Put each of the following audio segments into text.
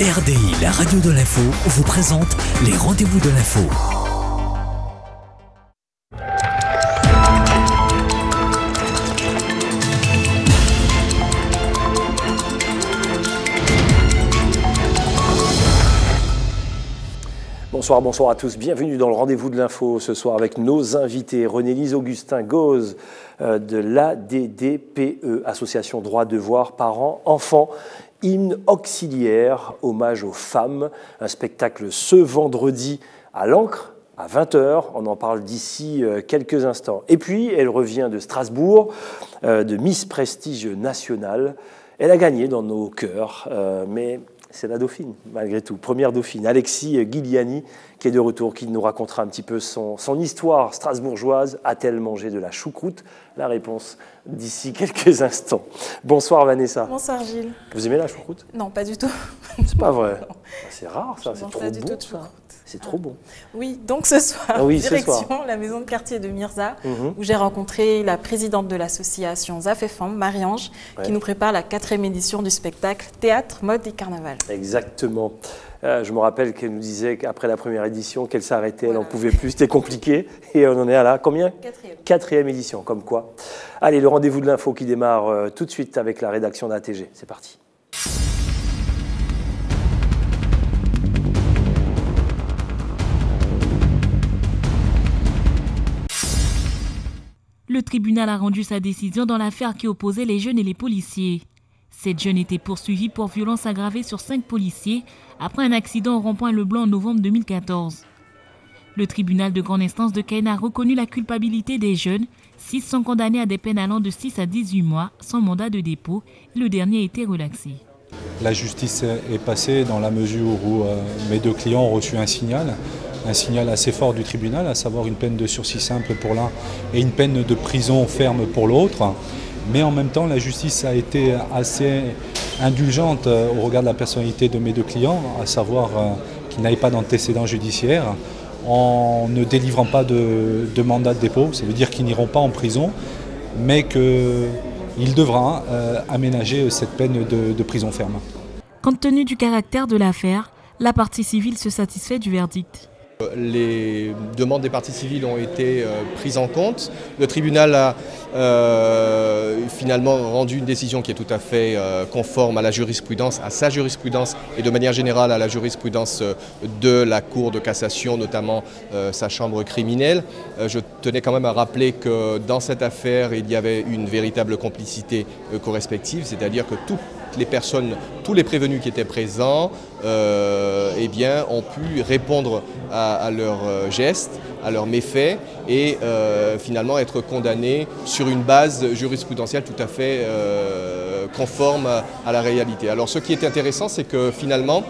RDI, la radio de l'info, vous présente les rendez-vous de l'info. Bonsoir à tous, bienvenue dans le rendez-vous de l'info ce soir avec nos invités. René-Lise Augustin Gauze de l'ADDPE, Association Droit Devoir Parents Enfants, hymne auxiliaire, hommage aux femmes, un spectacle ce vendredi à l'Ancre à 20h, on en parle d'ici quelques instants. Et puis elle revient de Strasbourg, de Miss Prestige National. Elle a gagné dans nos cœurs, mais c'est la dauphine, malgré tout. Première dauphine, Alexis Guiliani, qui est de retour, qui nous racontera un petit peu son histoire strasbourgeoise. A-t-elle mangé de la choucroute? La réponse d'ici quelques instants. Bonsoir Vanessa. Bonsoir Gilles. Vous aimez la choucroute? Non, pas du tout. C'est pas vrai. C'est rare ça, c'est trop bon ça. C'est trop bon. Oui, donc ce soir, direction la maison de quartier de Mirza, où j'ai rencontré la présidente de l'association ZAFEFAM, Marie-Ange, qui nous prépare la 4e édition du spectacle Théâtre, mode et carnaval. Exactement. Je me rappelle qu'elle nous disait qu'après la première édition, qu'elle s'arrêtait, elle n'en pouvait plus, c'était compliqué. Et on en est à la combien? 4e édition, comme quoi. Allez, le rendez-vous de l'info qui démarre tout de suite avec la rédaction d'ATG. C'est parti. Le tribunal a rendu sa décision dans l'affaire qui opposait les jeunes et les policiers. 7 jeunes étaient poursuivis pour violence aggravée sur 5 policiers après un accident au rond-point Leblanc en novembre 2014. Le tribunal de grande instance de Cayenne a reconnu la culpabilité des jeunes. 6 sont condamnés à des peines allant de 6 à 18 mois sans mandat de dépôt. Le dernier a été relaxé. La justice est passée dans la mesure où mes 2 clients ont reçu un signal assez fort du tribunal, à savoir une peine de sursis simple pour l'un et une peine de prison ferme pour l'autre. Mais en même temps, la justice a été assez indulgente au regard de la personnalité de mes 2 clients, à savoir qu'ils n'avaient pas d'antécédents judiciaires, en ne délivrant pas de mandat de dépôt. Ça veut dire qu'ils n'iront pas en prison, mais qu'il devra aménager cette peine de prison ferme. Compte tenu du caractère de l'affaire, la partie civile se satisfait du verdict. Les demandes des parties civiles ont été prises en compte. Le tribunal a finalement rendu une décision qui est tout à fait conforme à la jurisprudence, à sa jurisprudence et de manière générale à la jurisprudence de la Cour de cassation, notamment sa chambre criminelle. Je tenais quand même à rappeler que dans cette affaire, il y avait une véritable complicité correspective, c'est-à-dire que toutes les personnes, tous les prévenus qui étaient présents eh bien, ont pu répondre à leurs gestes, à leurs méfaits et finalement être condamnés sur une base jurisprudentielle tout à fait conforme à la réalité. Alors ce qui est intéressant, c'est que finalement,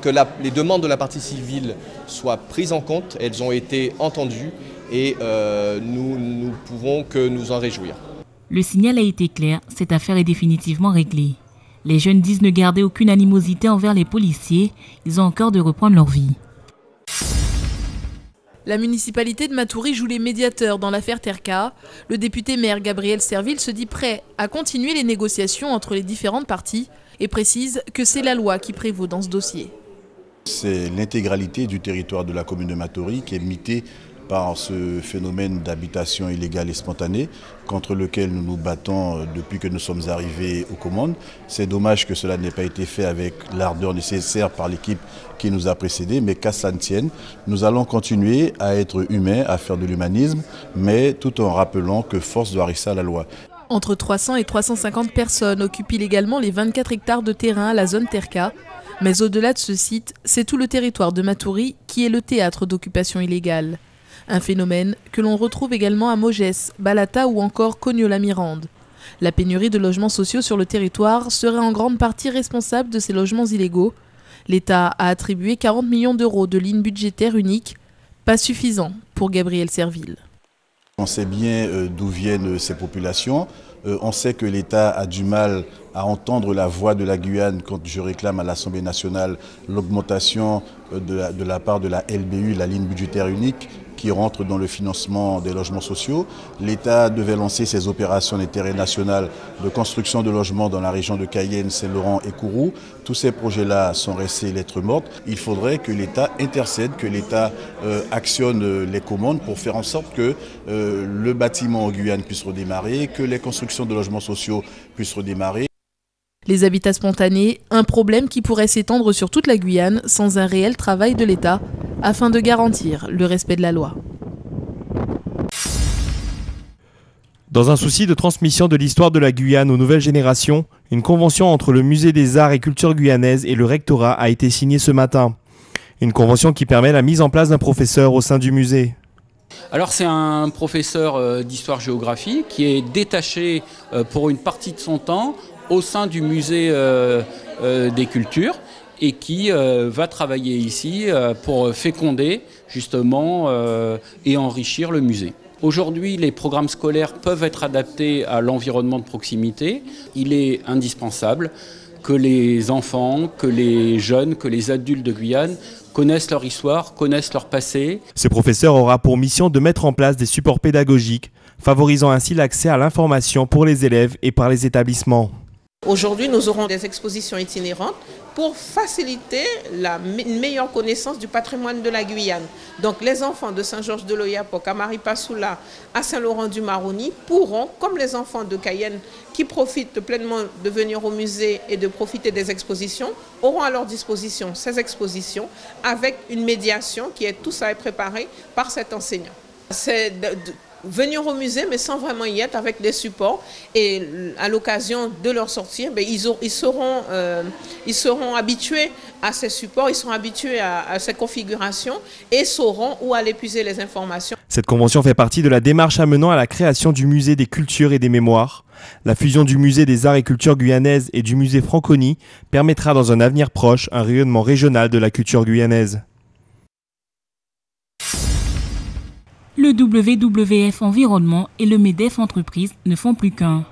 que les demandes de la partie civile soient prises en compte, elles ont été entendues et nous ne pouvons que nous en réjouir. Le signal a été clair, cette affaire est définitivement réglée. Les jeunes disent ne garder aucune animosité envers les policiers. Ils ont encore de reprendre leur vie. La municipalité de Matoury joue les médiateurs dans l'affaire Terka. Le député maire Gabriel Serville se dit prêt à continuer les négociations entre les différentes parties et précise que c'est la loi qui prévaut dans ce dossier. C'est l'intégralité du territoire de la commune de Matoury qui est mitée par ce phénomène d'habitation illégale et spontanée contre lequel nous nous battons depuis que nous sommes arrivés aux commandes. C'est dommage que cela n'ait pas été fait avec l'ardeur nécessaire par l'équipe qui nous a précédés, mais qu'à cela ne tienne, nous allons continuer à être humains, à faire de l'humanisme, mais tout en rappelant que force doit rester à la loi. Entre 300 et 350 personnes occupent illégalement les 24 hectares de terrain à la zone Terka. Mais au-delà de ce site, c'est tout le territoire de Matoury qui est le théâtre d'occupation illégale. Un phénomène que l'on retrouve également à Mogès, Balata ou encore Cognola-Mirande. La pénurie de logements sociaux sur le territoire serait en grande partie responsable de ces logements illégaux. L'État a attribué 40 millions d'euros de ligne budgétaire unique, pas suffisant pour Gabriel Serville. On sait bien d'où viennent ces populations. On sait que l'État a du mal à entendre la voix de la Guyane quand je réclame à l'Assemblée nationale l'augmentation de la part de la LBU, la ligne budgétaire unique, qui rentre dans le financement des logements sociaux. L'État devait lancer ses opérations d'intérêt national de construction de logements dans la région de Cayenne, Saint-Laurent et Kourou. Tous ces projets-là sont restés lettres mortes. Il faudrait que l'État intercède, que l'État actionne les commandes pour faire en sorte que le bâtiment en Guyane puisse redémarrer, que les constructions de logements sociaux puissent redémarrer. Les habitats spontanés, un problème qui pourrait s'étendre sur toute la Guyane sans un réel travail de l'État, afin de garantir le respect de la loi. Dans un souci de transmission de l'histoire de la Guyane aux nouvelles générations, une convention entre le Musée des Arts et Cultures Guyanaises et le rectorat a été signée ce matin. Une convention qui permet la mise en place d'un professeur au sein du musée. Alors c'est un professeur d'histoire-géographie qui est détaché pour une partie de son temps au sein du musée des cultures et qui va travailler ici pour féconder justement et enrichir le musée. Aujourd'hui, les programmes scolaires peuvent être adaptés à l'environnement de proximité. Il est indispensable que les enfants, que les jeunes, que les adultes de Guyane connaissent leur histoire, connaissent leur passé. Ce professeur aura pour mission de mettre en place des supports pédagogiques, favorisant ainsi l'accès à l'information pour les élèves et par les établissements. Aujourd'hui, nous aurons des expositions itinérantes pour faciliter une meilleure connaissance du patrimoine de la Guyane. Donc les enfants de Saint-Georges-de-l'Oyapock, à Maripasoula, à Saint-Laurent-du-Maroni pourront, comme les enfants de Cayenne qui profitent pleinement de venir au musée et de profiter des expositions, auront à leur disposition ces expositions avec une médiation qui est tout ça est préparée par cet enseignant. C'est venir au musée mais sans vraiment y être, avec des supports, et à l'occasion de leur sortir, ils seront habitués à ces supports, ils seront habitués à ces configurations et sauront où aller puiser les informations. Cette convention fait partie de la démarche amenant à la création du musée des cultures et des mémoires. La fusion du musée des arts et cultures guyanaises et du musée Franconie permettra dans un avenir proche un rayonnement régional de la culture guyanaise. Le WWF Environnement et le MEDEF Entreprises ne font plus qu'un.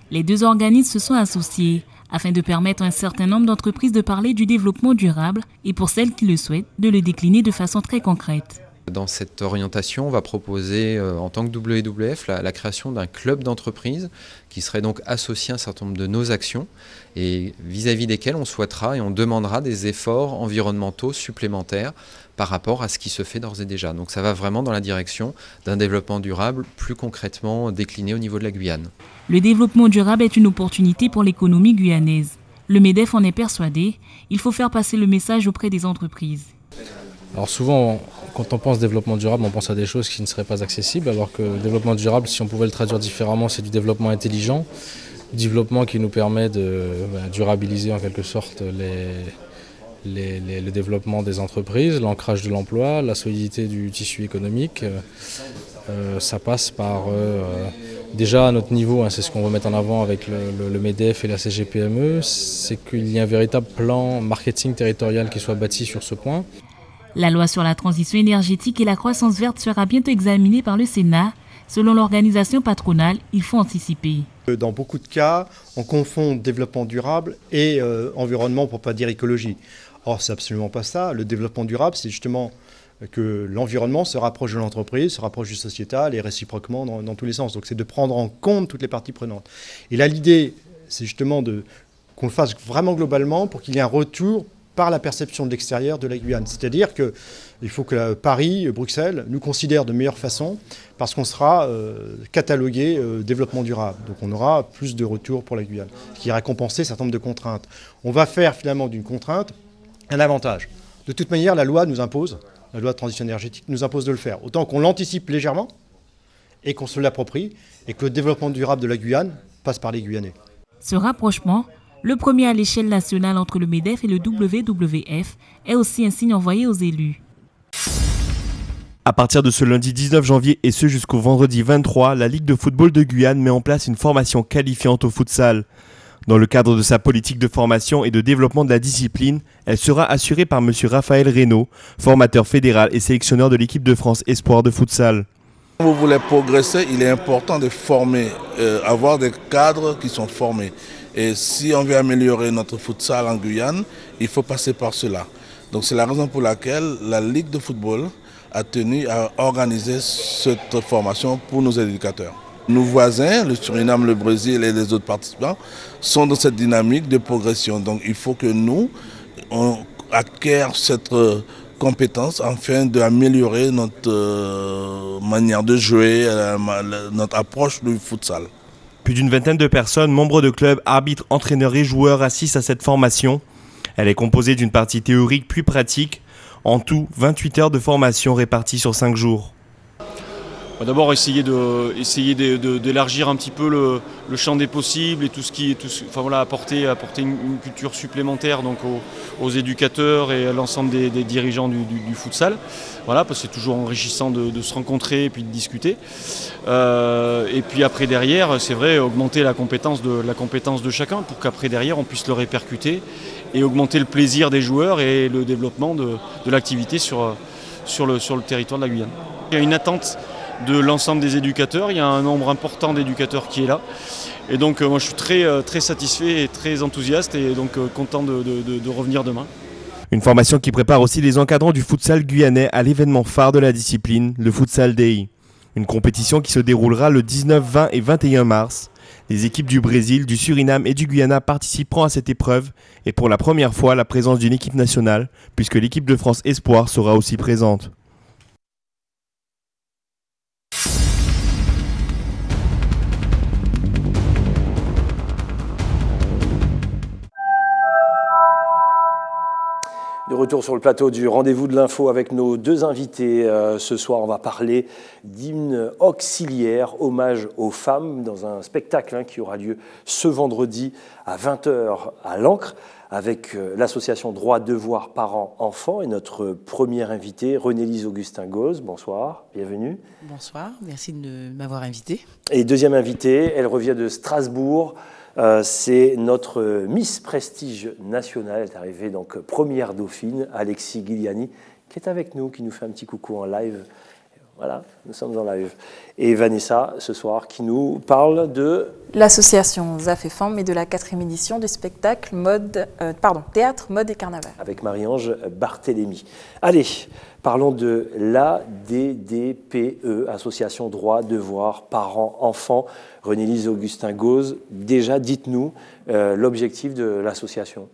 Les deux organismes se sont associés afin de permettre à un certain nombre d'entreprises de parler du développement durable et pour celles qui le souhaitent, de le décliner de façon très concrète. Dans cette orientation, on va proposer en tant que WWF la création d'un club d'entreprises qui serait donc associé à un certain nombre de nos actions et vis-à-vis desquelles on souhaitera et on demandera des efforts environnementaux supplémentaires par rapport à ce qui se fait d'ores et déjà. Donc ça va vraiment dans la direction d'un développement durable plus concrètement décliné au niveau de la Guyane. Le développement durable est une opportunité pour l'économie guyanaise. Le MEDEF en est persuadé, il faut faire passer le message auprès des entreprises. Alors souvent, quand on pense développement durable, on pense à des choses qui ne seraient pas accessibles, alors que le développement durable, si on pouvait le traduire différemment, c'est du développement intelligent, du développement qui nous permet de durabiliser en quelque sorte le développement des entreprises, l'ancrage de l'emploi, la solidité du tissu économique. Ça passe par, déjà à notre niveau, c'est ce qu'on veut mettre en avant avec le MEDEF et la CGPME, c'est qu'il y ait un véritable plan marketing territorial qui soit bâti sur ce point. La loi sur la transition énergétique et la croissance verte sera bientôt examinée par le Sénat. Selon l'organisation patronale, il faut anticiper. Dans beaucoup de cas, on confond développement durable et environnement, pour ne pas dire écologie. Or, c'est absolument pas ça. Le développement durable, c'est justement que l'environnement se rapproche de l'entreprise, se rapproche du sociétal et réciproquement dans tous les sens. Donc c'est de prendre en compte toutes les parties prenantes. Et là, l'idée, c'est justement qu'on le fasse vraiment globalement pour qu'il y ait un retour par la perception de l'extérieur de la Guyane. C'est-à-dire qu'il faut que Paris, Bruxelles, nous considère de meilleure façon parce qu'on sera catalogué développement durable. Donc on aura plus de retours pour la Guyane, ce qui ira compenser un certain nombre de contraintes. On va faire finalement d'une contrainte un avantage. De toute manière, la loi nous impose, la loi de transition énergétique nous impose de le faire. Autant qu'on l'anticipe légèrement et qu'on se l'approprie et que le développement durable de la Guyane passe par les Guyanais. Ce rapprochement, le premier à l'échelle nationale entre le MEDEF et le WWF, est aussi un signe envoyé aux élus. À partir de ce lundi 19 janvier et ce jusqu'au vendredi 23, la Ligue de football de Guyane met en place une formation qualifiante au futsal. Dans le cadre de sa politique de formation et de développement de la discipline, elle sera assurée par M. Raphaël Reynaud, formateur fédéral et sélectionneur de l'équipe de France Espoir de futsal. Si vous voulez progresser, il est important de former, avoir des cadres qui sont formés. Et si on veut améliorer notre futsal en Guyane, il faut passer par cela. Donc c'est la raison pour laquelle la Ligue de football a tenu à organiser cette formation pour nos éducateurs. Nos voisins, le Suriname, le Brésil et les autres participants, sont dans cette dynamique de progression. Donc il faut que nous, on acquiert cette compétence afin d'améliorer notre manière de jouer, notre approche du futsal. Plus d'une vingtaine de personnes, membres de clubs, arbitres, entraîneurs et joueurs assistent à cette formation. Elle est composée d'une partie théorique puis pratique. En tout, 28 heures de formation réparties sur 5 jours. D'abord essayer d'élargir un petit peu le champ des possibles et apporter une culture supplémentaire donc aux éducateurs et à l'ensemble des dirigeants du futsal. Voilà, parce que c'est toujours enrichissant de se rencontrer et puis de discuter. Et puis après derrière, c'est vrai, augmenter la compétence de chacun pour qu'après derrière on puisse le répercuter et augmenter le plaisir des joueurs et le développement de l'activité sur le territoire de la Guyane. Il y a une attente de l'ensemble des éducateurs, il y a un nombre important d'éducateurs qui est là. Et donc moi je suis très satisfait et très enthousiaste et donc content de revenir demain. Une formation qui prépare aussi les encadrants du futsal guyanais à l'événement phare de la discipline, le Futsal Day. Une compétition qui se déroulera le 19, 20 et 21 mars. Les équipes du Brésil, du Suriname et du Guyana participeront à cette épreuve et pour la première fois la présence d'une équipe nationale puisque l'équipe de France Espoir sera aussi présente. De retour sur le plateau du rendez-vous de l'info avec nos deux invités. Ce soir, on va parler d'hymne auxiliaire, hommage aux femmes, dans un spectacle qui aura lieu ce vendredi à 20h à l'Ancre, avec l'association Droit, Devoir, Parents, Enfants et notre première invitée, Renélise Augustin-Gauze. Bonsoir, bienvenue. Bonsoir, merci de m'avoir invitée. Et deuxième invitée, elle revient de Strasbourg. C'est notre Miss Prestige nationale, elle est arrivée donc première dauphine, Alexis Guiliani, qui est avec nous, qui nous fait un petit coucou en live. Voilà, nous sommes en live. Et Vanessa, ce soir, qui nous parle de... l'association ZAF et Femmes et de la 4e édition du spectacle Théâtre, Mode et Carnaval. Avec Marie-Ange Barthélémy. Allez, parlons de l'ADDPE, Association Droit, Devoir, Parents, Enfants. Renélise Augustin-Gauze, déjà, dites-nous l'objectif de l'association.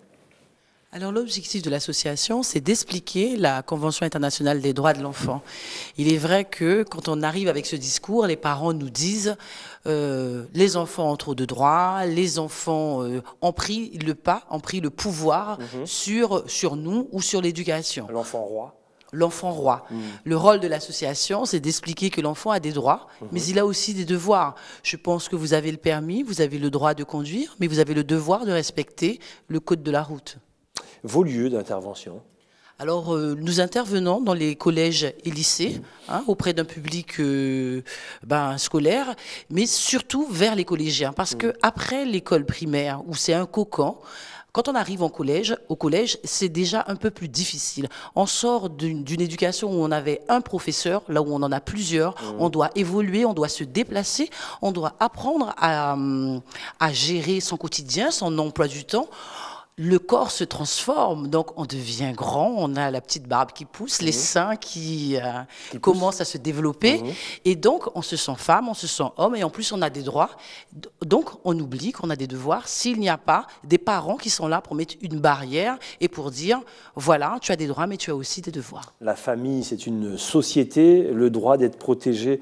Alors l'objectif de l'association, c'est d'expliquer la Convention internationale des droits de l'enfant. Il est vrai que quand on arrive avec ce discours, les parents nous disent les enfants ont trop de droits, les enfants ont pris le pas, ont pris le pouvoir sur nous ou sur l'éducation. L'enfant roi. L'enfant roi. Le rôle de l'association, c'est d'expliquer que l'enfant a des droits, mais il a aussi des devoirs. Je pense que vous avez le permis, vous avez le droit de conduire, mais vous avez le devoir de respecter le code de la route. Vos lieux d'intervention? Alors, nous intervenons dans les collèges et lycées, auprès d'un public scolaire, mais surtout vers les collégiens, parce que après l'école primaire, où c'est un cocon, quand on arrive au collège, c'est déjà un peu plus difficile. On sort d'une éducation où on avait un professeur, là où on en a plusieurs. On doit évoluer, on doit se déplacer, on doit apprendre à gérer son quotidien, son emploi du temps. Le corps se transforme, donc on devient grand, on a la petite barbe qui pousse, les seins qui commencent à se développer, et donc on se sent femme, on se sent homme, et en plus on a des droits, donc on oublie qu'on a des devoirs s'il n'y a pas des parents qui sont là pour mettre une barrière et pour dire, voilà, tu as des droits, mais tu as aussi des devoirs. La famille, c'est une société, le droit d'être protégé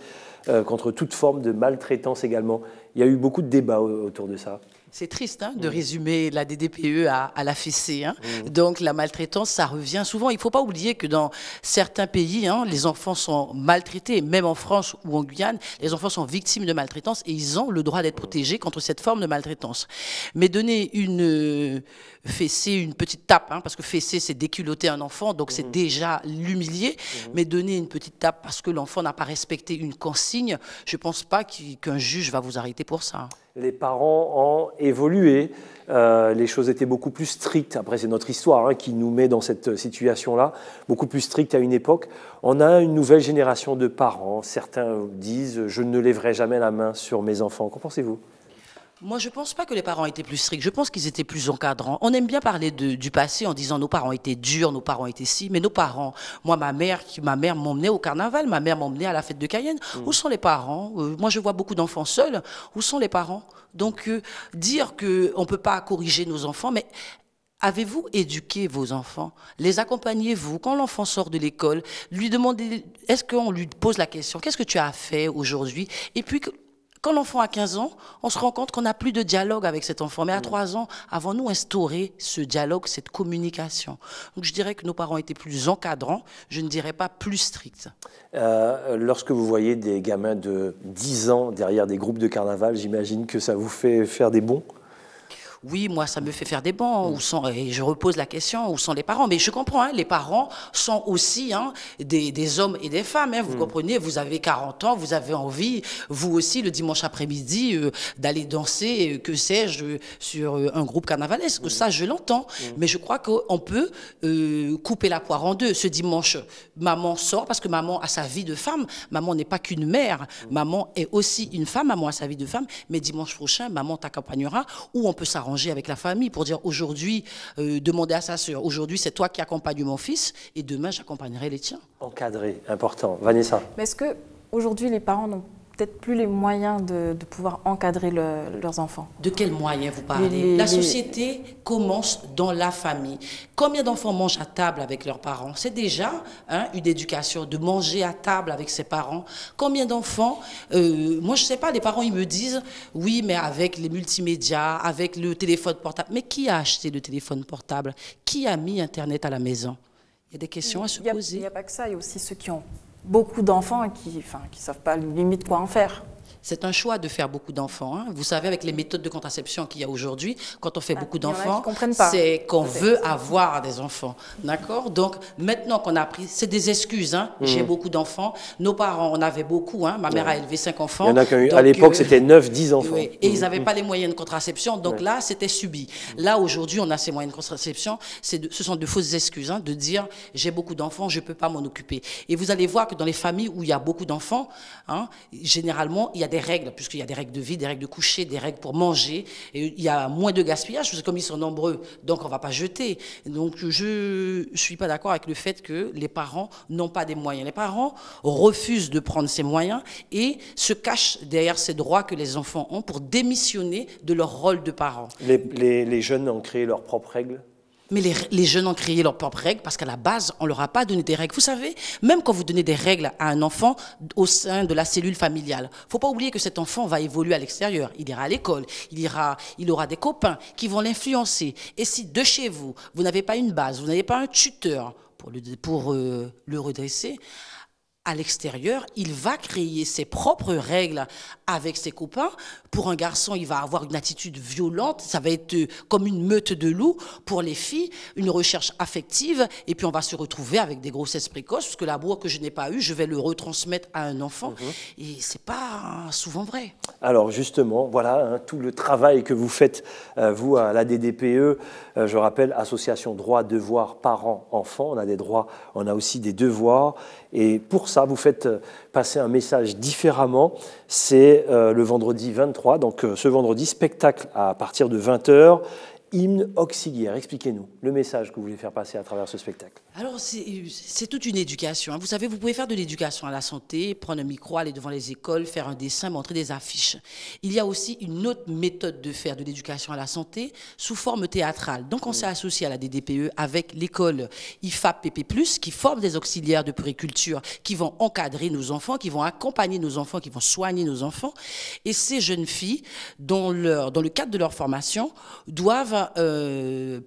contre toute forme de maltraitance également. Il y a eu beaucoup de débats autour de ça. C'est triste de résumer la DDPE à la fessée. Donc la maltraitance, ça revient souvent. Il ne faut pas oublier que dans certains pays, les enfants sont maltraités, même en France ou en Guyane, les enfants sont victimes de maltraitance et ils ont le droit d'être protégés contre cette forme de maltraitance. Mais donner une fessée, une petite tape, parce que fesser, c'est déculotter un enfant, donc c'est déjà l'humilier, mais donner une petite tape parce que l'enfant n'a pas respecté une consigne, je ne pense pas qu'un juge va vous arrêter pour ça. Les parents ont évolué, les choses étaient beaucoup plus strictes. Après, c'est notre histoire qui nous met dans cette situation-là, beaucoup plus stricte à une époque. On a une nouvelle génération de parents. Certains disent « je ne lèverai jamais la main sur mes enfants ». Qu'en pensez-vous ? Moi, je ne pense pas que les parents étaient plus stricts. Je pense qu'ils étaient plus encadrants. On aime bien parler du passé en disant nos parents étaient durs, nos parents étaient si. Mais nos parents, moi, ma mère m'emmenait au carnaval, ma mère m'emmenait à la fête de Cayenne. Où sont les parents? Moi, je vois beaucoup d'enfants seuls. Où sont les parents? Donc, dire qu'on ne peut pas corriger nos enfants, mais avez-vous éduqué vos enfants? Les accompagnez-vous? Quand l'enfant sort de l'école, lui demandez, est-ce qu'on lui pose la question, qu'est-ce que tu as fait aujourd'hui? Et puis, quand l'enfant a 15 ans, on se rend compte qu'on n'a plus de dialogue avec cet enfant. Mais à 3 ans, avons-nous instauré ce dialogue, cette communication? Donc je dirais que nos parents étaient plus encadrants, je ne dirais pas plus stricts. Lorsque vous voyez des gamins de 10 ans derrière des groupes de carnaval, j'imagine que ça vous fait faire des bonds? Oui, moi, ça me fait faire des bancs. Et je repose la question, où sont les parents? Mais je comprends, hein, les parents sont aussi des hommes et des femmes. Hein, vous comprenez, vous avez 40 ans, vous avez envie, vous aussi, le dimanche après-midi, d'aller danser, que sais-je, sur un groupe carnavalesque. Ça, je l'entends. Mais je crois qu'on peut couper la poire en deux. Ce dimanche, maman sort parce que maman a sa vie de femme. Maman n'est pas qu'une mère. Maman est aussi une femme. Maman a sa vie de femme. Mais dimanche prochain, maman t'accompagnera, ou on peut s'arranger avec la famille pour dire aujourd'hui, demander à sa sœur, aujourd'hui c'est toi qui accompagnes mon fils et demain j'accompagnerai les tiens. Encadré, important. Vanessa. Mais est-ce qu'aujourd'hui les parents n'ont peut-être plus les moyens de pouvoir encadrer leurs enfants? De quels moyens vous parlez? La société commence dans la famille. Combien d'enfants mangent à table avec leurs parents? C'est déjà une éducation de manger à table avec ses parents. Combien d'enfants, moi je ne sais pas, les parents ils me disent, oui mais avec les multimédias, avec le téléphone portable. Mais qui a acheté le téléphone portable? Qui a mis Internet à la maison? Il y a des questions à se poser. Il n'y a pas que ça, il y a aussi ceux qui ont beaucoup d'enfants et qui ne savent pas limite quoi en faire. C'est un choix de faire beaucoup d'enfants. Hein. Vous savez, avec les méthodes de contraception qu'il y a aujourd'hui, quand on fait beaucoup d'enfants, c'est qu'on veut avoir des enfants. D'accord? Donc, maintenant qu'on a appris, c'est des excuses. Hein. J'ai beaucoup d'enfants. Nos parents, on avait beaucoup. Hein. Ma mère a élevé 5 enfants. Il y en a qu'à l'époque, c'était 9-10 enfants. Oui. Et ils n'avaient pas les moyens de contraception. Donc là, c'était subi. Là, aujourd'hui, on a ces moyens de contraception. Ce sont de fausses excuses de dire j'ai beaucoup d'enfants, je ne peux pas m'en occuper. Et vous allez voir que dans les familles où il y a beaucoup d'enfants, généralement, il y a des règles, puisqu'il y a des règles de vie, des règles de coucher, des règles pour manger. Et il y a moins de gaspillage, parce que comme ils sont nombreux, donc on ne va pas jeter. Donc je ne suis pas d'accord avec le fait que les parents n'ont pas des moyens. Les parents refusent de prendre ces moyens et se cachent derrière ces droits que les enfants ont pour démissionner de leur rôle de parents. Les jeunes ont créé leurs propres règles? Mais les jeunes ont créé leurs propres règles parce qu'à la base, on ne leur a pas donné des règles. Vous savez, même quand vous donnez des règles à un enfant au sein de la cellule familiale, il ne faut pas oublier que cet enfant va évoluer à l'extérieur. Il ira à l'école, il aura des copains qui vont l'influencer. Et si de chez vous, vous n'avez pas une base, vous n'avez pas un tuteur pour le redresser, à l'extérieur, il va créer ses propres règles avec ses copains. Pour un garçon, il va avoir une attitude violente, ça va être comme une meute de loups. Pour les filles, une recherche affective, et puis on va se retrouver avec des grossesses précoces, parce que l'amour que je n'ai pas eu, je vais le retransmettre à un enfant, et c'est pas souvent vrai. Alors justement, voilà tout le travail que vous faites, vous, à l'ADDPE, je rappelle, Association Droits, Devoirs, Parents, Enfants, on a des droits, on a aussi des devoirs, et pour ça, vous faites passer un message différemment. C'est le vendredi 23, donc ce vendredi, spectacle à partir de 20h, hymne auxiliaire. Expliquez-nous le message que vous voulez faire passer à travers ce spectacle. Alors, c'est toute une éducation. Vous savez, vous pouvez faire de l'éducation à la santé, prendre un micro, aller devant les écoles, faire un dessin, montrer des affiches. Il y a aussi une autre méthode de faire de l'éducation à la santé sous forme théâtrale. Donc, on s'est associé à la DDPE avec l'école IFAP-PP+, qui forme des auxiliaires de puériculture qui vont encadrer nos enfants, qui vont accompagner nos enfants, qui vont soigner nos enfants. Et ces jeunes filles, dans le cadre de leur formation, doivent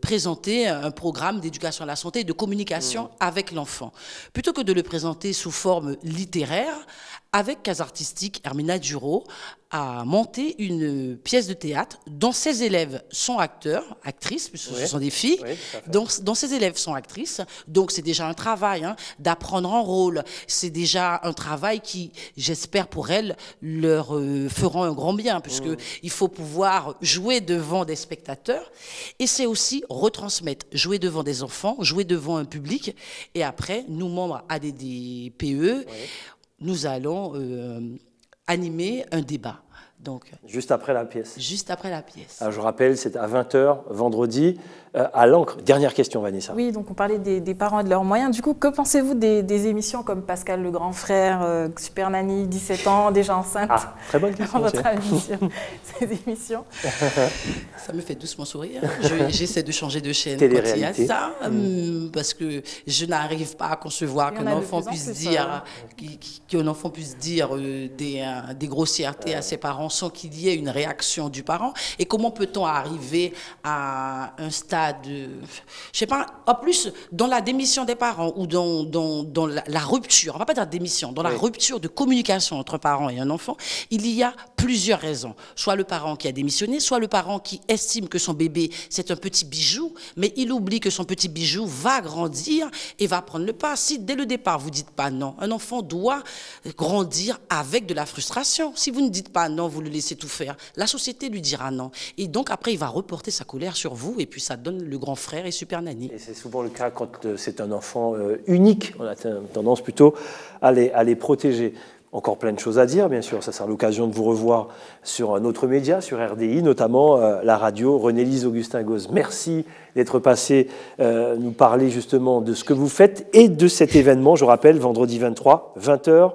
présenter un programme d'éducation à la santé et de communication avec l'enfant. Plutôt que de le présenter sous forme littéraire, avec Casa Artistique, Hermina Duro a monté une pièce de théâtre dont ses élèves sont acteurs, actrices, puisque ce sont des filles, dont ses élèves sont actrices. Donc c'est déjà un travail d'apprendre un rôle. C'est déjà un travail qui, j'espère pour elles, leur feront un grand bien, puisqu'il faut pouvoir jouer devant des spectateurs. Et c'est aussi retransmettre, jouer devant des enfants, jouer devant un public. Et après, nous, membres ADDPE, nous allons animer un débat. Donc, juste après la pièce. Juste après la pièce. Alors, je rappelle, c'est à 20h, vendredi, à l'Ancre. Dernière question, Vanessa. Oui, donc on parlait des parents et de leurs moyens. Du coup, que pensez-vous des émissions comme Pascal le grand frère, Super Nanny, 17 ans, déjà enceinte? Ah, très bonne question. Votre avis sur ces émissions? Ça me fait doucement sourire. J'essaie de changer de chaîne quand il y a ça, parce que je n'arrive pas à concevoir qu'un enfant puisse dire, qu'un enfant puisse dire des grossièretés à ses parents sans qu'il y ait une réaction du parent. Et comment peut-on arriver à un stade, je sais pas, en plus dans la démission des parents ou dans la rupture, on va pas dire démission, dans la rupture de communication entre parents et un enfant, il y a plusieurs raisons. Soit le parent qui a démissionné, soit le parent qui estime que son bébé c'est un petit bijou, mais il oublie que son petit bijou va grandir et va prendre le pas. Si dès le départ vous dites pas non, un enfant doit grandir avec de la frustration. Si vous ne dites pas non, vous le laissez tout faire, la société lui dira non. Et donc après il va reporter sa colère sur vous et puis ça donne le grand frère et Super Nanny. Et c'est souvent le cas quand c'est un enfant unique. On a tendance plutôt à les protéger. Encore plein de choses à dire, bien sûr. Ça sera l'occasion de vous revoir sur un autre média, sur RDI, notamment la radio René-Lise Augustin-Gauze. Merci d'être passé nous parler justement de ce que vous faites et de cet événement. Je rappelle, vendredi 23, 20h.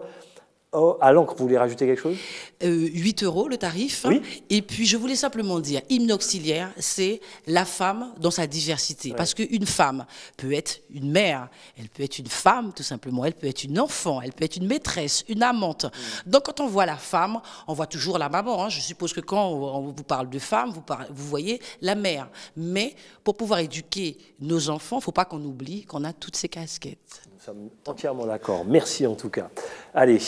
À l'Ancre, vous voulez rajouter quelque chose? 8 € le tarif. Oui. Et puis, je voulais simplement dire, hymne auxiliaire, c'est la femme dans sa diversité. Ouais. Parce qu'une femme peut être une mère, elle peut être une femme, tout simplement, elle peut être une enfant, elle peut être une maîtresse, une amante. Donc, quand on voit la femme, on voit toujours la maman. Hein. Je suppose que quand on vous parle de femme, vous voyez la mère. Mais pour pouvoir éduquer nos enfants, il ne faut pas qu'on oublie qu'on a toutes ces casquettes. Nous sommes entièrement d'accord. Merci en tout cas. Allez,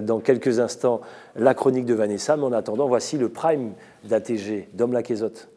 dans quelques instants, la chronique de Vanessa. Mais en attendant, voici le prime d'ATG, Dom Laquezotte.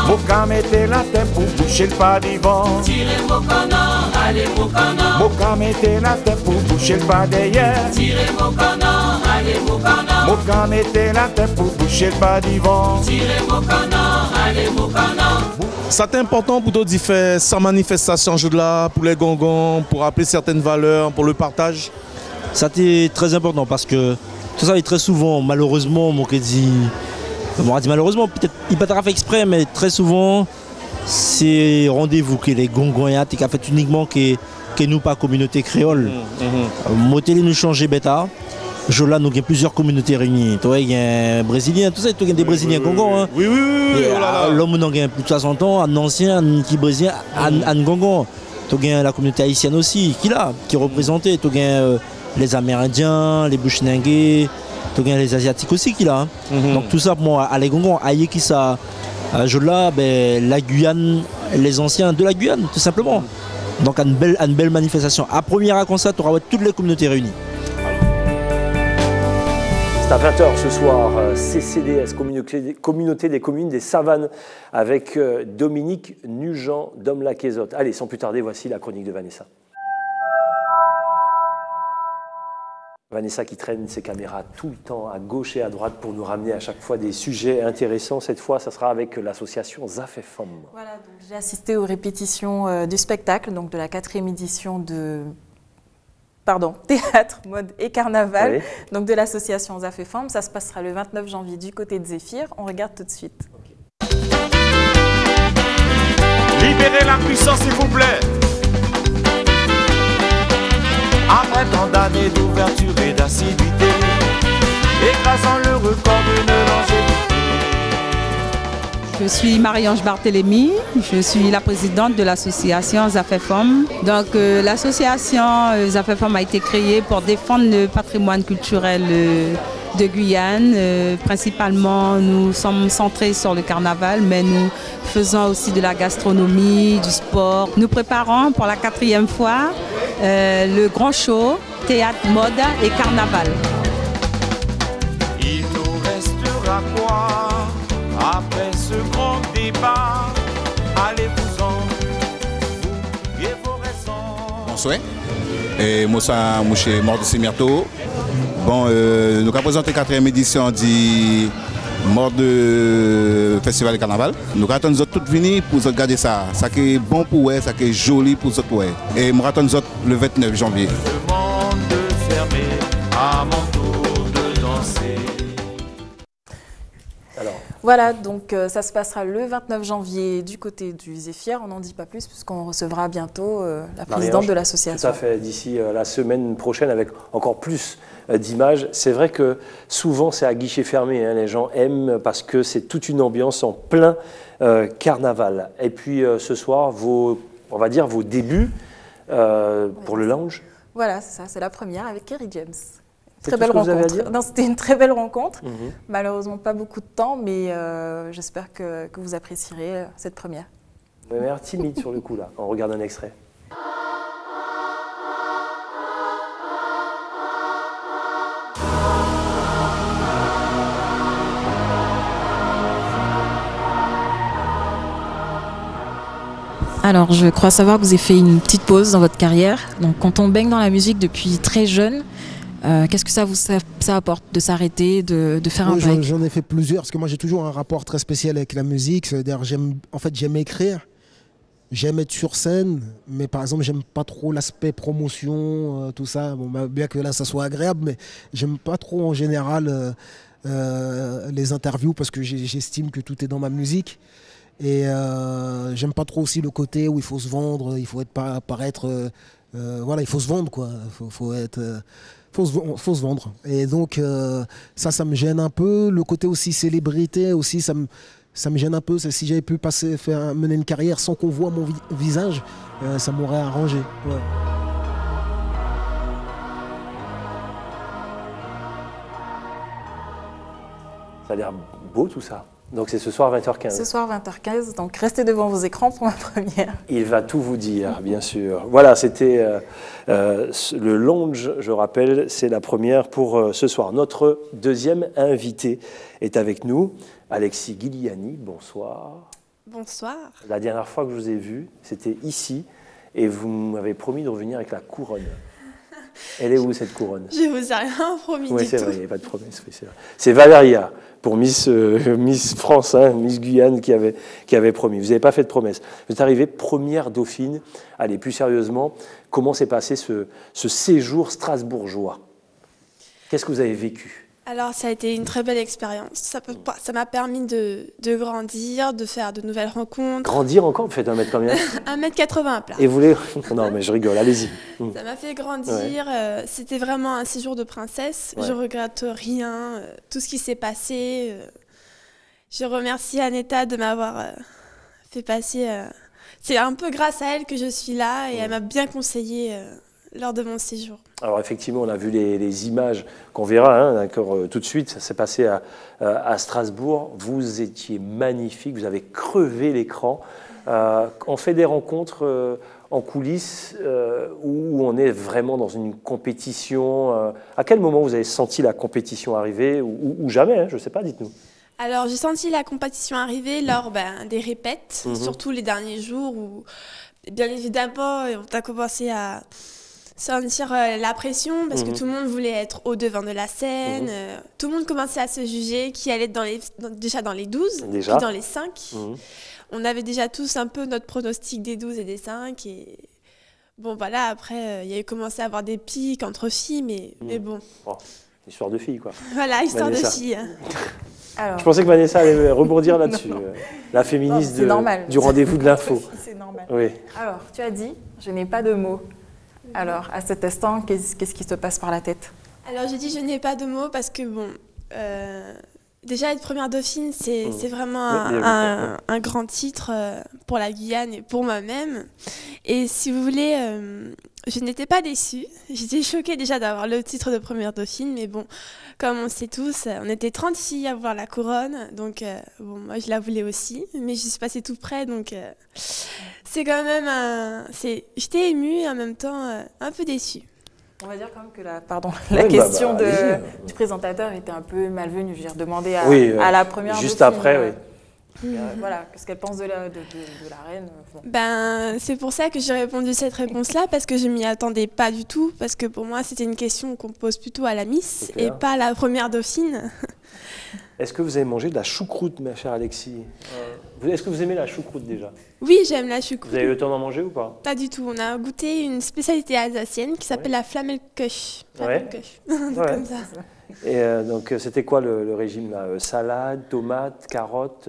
Moka mettez la tête pour boucher le pas d'Yvon. Tirez Mokana, allez Mokana. Moka mettez la tête pour boucher le pas derrière. Tirez Mokana, allez Mokana. Moka mettez la tête pour boucher le pas d'Yvon. Tirez Mokana, allez Mokana. C'est important pour nous de faire sa manifestation là pour les gongons, pour rappeler certaines valeurs, pour le partage. C'était très important parce que tout ça est très souvent, malheureusement, on dit malheureusement, peut-être il ne peut pas fait exprès, mais très souvent, c'est rendez-vous que les gongons qui a fait uniquement que nous, pas communauté créole. Motélé nous changer bêta. Je là, nous avons plusieurs communautés réunies. Il y a un Brésilien, tout ça, il y a des Brésiliens gongons. Hein. Oui. L'homme nous a plus de 60 ans, un ancien, un brésilien, un gongon. Il y a la communauté haïtienne aussi, qui est représentée. Il y a les Amérindiens, les Bushinangais. Il y a les Asiatiques aussi qui là. Donc tout ça pour moi, à les gongons, à qui ça, je là, la Guyane, les anciens de la Guyane, tout simplement. Donc une belle manifestation. À première comme ça, tu auras toutes les communautés réunies. C'est à 20h ce soir, CCDS, Communauté des communes des Savanes, avec Dominique Nugent, Dom Laquezotte. Allez, sans plus tarder, voici la chronique de Vanessa. Vanessa qui traîne ses caméras tout le temps à gauche et à droite pour nous ramener à chaque fois des sujets intéressants. Cette fois, ça sera avec l'association ZAFEFOM. Voilà, j'ai assisté aux répétitions du spectacle, donc de la 4e édition de Théâtre, Mode et Carnaval, donc de l'association ZAFEFOM. Ça se passera le 29 janvier du côté de Zéphyr. On regarde tout de suite. Libérez la puissance, s'il vous plaît. Après tant d'années d'ouverture et d'assiduité, écrasant le record d'une longévité. Je suis Marie-Ange Barthélémy, je suis la présidente de l'association ZAFEFOM. Donc l'association ZAFEFOM a été créée pour défendre le patrimoine culturel de Guyane. Principalement, nous sommes centrés sur le carnaval, mais nous faisons aussi de la gastronomie, du sport. Nous préparons pour la 4e fois le grand show, théâtre, mode et carnaval. Il nous restera quoi après ce grand débat? souhait. Et moi, je suis mort de Semirto. Bon, nous avons présenté la 4e édition du mort de Festival de Carnaval. Nous attendons toutes venir pour regarder ça. Ça qui est bon pour eux, ça qui est joli pour eux. Et nous attendons le 29 janvier. Le monde fermé à mon tour de danser. Alors. Voilà, donc ça se passera le 29 janvier du côté du Zéphyr. On n'en dit pas plus puisqu'on recevra bientôt la présidente de l'association. Tout à fait, d'ici la semaine prochaine avec encore plus d'images. C'est vrai que souvent c'est à guichet fermé, hein, les gens aiment parce que c'est toute une ambiance en plein carnaval. Et puis ce soir, on va dire vos débuts pour le lounge. Voilà, c'est ça, c'est la première avec Kerry James. Très belle rencontre. Non, c'était une très belle rencontre. Malheureusement, pas beaucoup de temps, mais j'espère que vous apprécierez cette première. Vous avez l'air timide sur le coup, là, quand on regarde un extrait. Alors, je crois savoir que vous avez fait une petite pause dans votre carrière. Donc, quand on baigne dans la musique depuis très jeune, qu'est-ce que ça apporte de s'arrêter, de faire un break? J'en ai fait plusieurs, parce que moi j'ai toujours un rapport très spécial avec la musique. C'est-à-dire, j'aime écrire, j'aime être sur scène, mais par exemple, j'aime pas trop l'aspect promotion, tout ça. Bon, bien que là, ça soit agréable, mais j'aime pas trop en général les interviews, parce que j'estime que tout est dans ma musique. Et j'aime pas trop aussi le côté où il faut se vendre, il faut paraître... voilà, il faut se vendre, quoi. Faut se vendre. Et donc, ça me gêne un peu. Le côté aussi célébrité, aussi, ça me gêne un peu. Si j'avais pu mener une carrière sans qu'on voit mon visage, ça m'aurait arrangé. Ouais. Ça a l'air beau, tout ça. Donc c'est ce soir 20h15. Ce soir 20h15, donc restez devant vos écrans pour ma première. Il va tout vous dire, bien sûr. Voilà, c'était le lounge, je rappelle, c'est la première pour ce soir. Notre deuxième invité est avec nous, Alexis Guiliani, bonsoir. Bonsoir. La dernière fois que je vous ai vu, c'était ici, et vous m'avez promis de revenir avec la couronne. Elle est où cette couronne? Je vous ai rien promis du tout. Oui, c'est vrai, il n'y a pas de promesse. Oui, c'est Valéria, pour Miss France, hein, Miss Guyane, qui avait promis. Vous n'avez pas fait de promesse. Vous êtes arrivée première dauphine. Allez, plus sérieusement, comment s'est passé ce séjour strasbourgeois? Qu'est-ce que vous avez vécu? Alors, ça a été une très belle expérience. Ça m'a permis de grandir, de faire de nouvelles rencontres. Grandir encore? Vous faites 1 mètre combien? 1m80 à plat. Et vous voulez... Non, mais je rigole, allez-y. Ça m'a fait grandir. Ouais. C'était vraiment un séjour de princesse. Ouais. Je regrette rien. Tout ce qui s'est passé. Je remercie Aneta de m'avoir fait passer... C'est un peu grâce à elle que je suis là et elle m'a bien conseillé lors de mon séjour. Alors effectivement, on a vu les images qu'on verra d'accord, tout de suite. Ça s'est passé à Strasbourg. Vous étiez magnifique, vous avez crevé l'écran. On fait des rencontres en coulisses où on est vraiment dans une compétition. À quel moment vous avez senti la compétition arriver ou jamais, je ne sais pas, dites-nous. Alors j'ai senti la compétition arriver lors des répètes, surtout les derniers jours où, bien évidemment, on a commencé à sentir la pression parce que tout le monde voulait être au devant de la scène. Tout le monde commençait à se juger qui allait être déjà dans les 12, puis dans les 5. On avait déjà tous un peu notre pronostic des 12 et des 5. Et bon, voilà, après, il y a eu commencé à avoir des pics entre filles, mais bon. Oh, histoire de filles, quoi. Voilà, histoire Vanessa. de filles. Alors... Je pensais que Vanessa allait rebondir là-dessus. La féministe du rendez-vous de l'info. C'est normal. Oui. Alors, tu as dit, je n'ai pas de mots. Alors, à cet instant, qu'est-ce qui se passe par la tête? Alors, j'ai dit je n'ai pas de mots parce que, bon, déjà être première dauphine, c'est vraiment un grand titre pour la Guyane et pour moi-même. Et si vous voulez, je n'étais pas déçue. J'étais choquée déjà d'avoir le titre de première dauphine, mais bon, comme on sait tous, on était 30 filles à voir la couronne, donc bon, moi je la voulais aussi, mais je suis passée tout près, donc c'est quand même j'étais émue et en même temps un peu déçue. On va dire quand même que la question du présentateur était un peu malvenue. J'ai redemandé à la première juste dauphine, après, oui. Voilà, qu'est-ce qu'elle pense de la reine bon. Ben, c'est pour ça que j'ai répondu cette réponse-là, parce que je m'y attendais pas du tout, parce que pour moi, c'était une question qu'on pose plutôt à la Miss et pas à la première dauphine. Est-ce que vous avez mangé de la choucroute, ma chère Alexis? Est-ce que vous aimez la choucroute déjà? Oui, j'aime la choucroute. Vous avez eu le temps d'en manger ou pas? Pas du tout. On a goûté une spécialité alsacienne qui s'appelle la Flammelköch. Comme ça. Et donc, c'était quoi le régime là? Salade, tomates, carottes?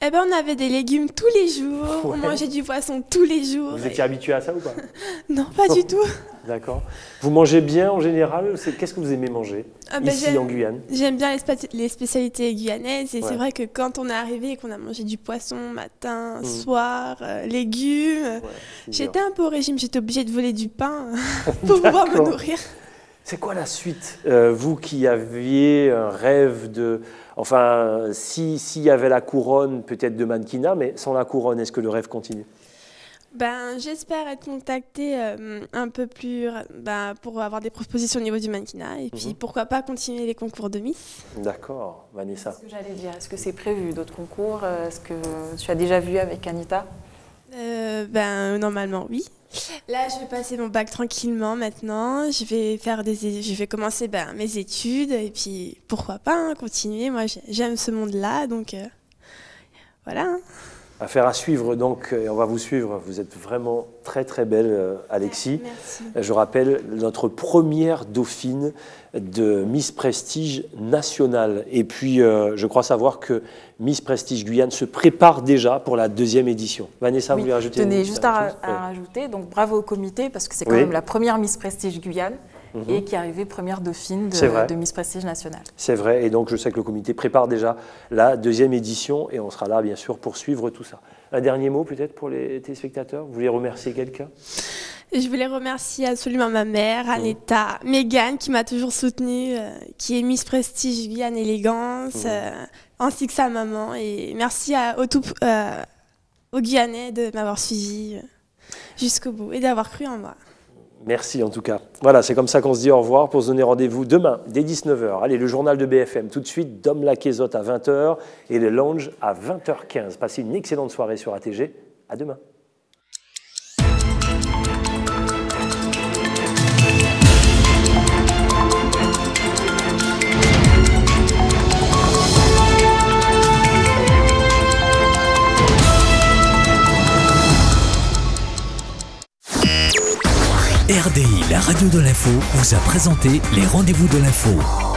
Eh ben, on avait des légumes tous les jours, on mangeait du poisson tous les jours. Vous étiez habitué à ça ou pas? Non, pas du tout. D'accord. Vous mangez bien en général? Qu'est-ce que vous aimez manger ici en Guyane? J'aime bien les spécialités guyanaises et c'est vrai que quand on est arrivé et qu'on a mangé du poisson matin, soir, légumes, j'étais un peu au régime, j'étais obligée de voler du pain pour pouvoir me nourrir. C'est quoi la suite? Vous qui aviez un rêve de... Enfin, s'il y avait la couronne, peut-être de mannequinat, mais sans la couronne, est-ce que le rêve continue? Ben, j'espère être contactée un peu plus pour avoir des propositions au niveau du mannequinat et puis pourquoi pas continuer les concours de Miss. D'accord, Vanessa. C'est ce que j'allais dire. Est-ce que c'est prévu d'autres concours? Est-ce que tu as déjà vu avec Anita? Normalement, oui. Là, je vais passer mon bac tranquillement maintenant. Je vais commencer mes études et puis pourquoi pas continuer. Moi, j'aime ce monde-là, donc voilà. Affaire à suivre donc, et on va vous suivre. Vous êtes vraiment très très belle, Alexis. Merci. Je rappelle notre première dauphine de Miss Prestige nationale. Et puis, je crois savoir que Miss Prestige Guyane se prépare déjà pour la 2e édition. Vanessa, vous voulez rajouter? Tenez juste à rajouter, donc bravo au comité, parce que c'est quand même la première Miss Prestige Guyane. Et qui est arrivée première dauphine de Miss Prestige nationale. C'est vrai, et donc je sais que le comité prépare déjà la 2e édition et on sera là bien sûr pour suivre tout ça. Un dernier mot peut-être pour les téléspectateurs? Vous voulez remercier quelqu'un? Je voulais remercier absolument ma mère, Anita, Mégane qui m'a toujours soutenue, qui est Miss Prestige Guyane Élégance, ainsi que sa maman. Et merci aux Guyanais de m'avoir suivi jusqu'au bout et d'avoir cru en moi. Merci en tout cas. Voilà, c'est comme ça qu'on se dit au revoir pour se donner rendez-vous demain dès 19h. Allez, le journal de BFM tout de suite, Dom Laquezotte à 20h et le lounge à 20h15. Passez une excellente soirée sur ATG. À demain. RDI, la radio de l'info, vous a présenté les rendez-vous de l'info.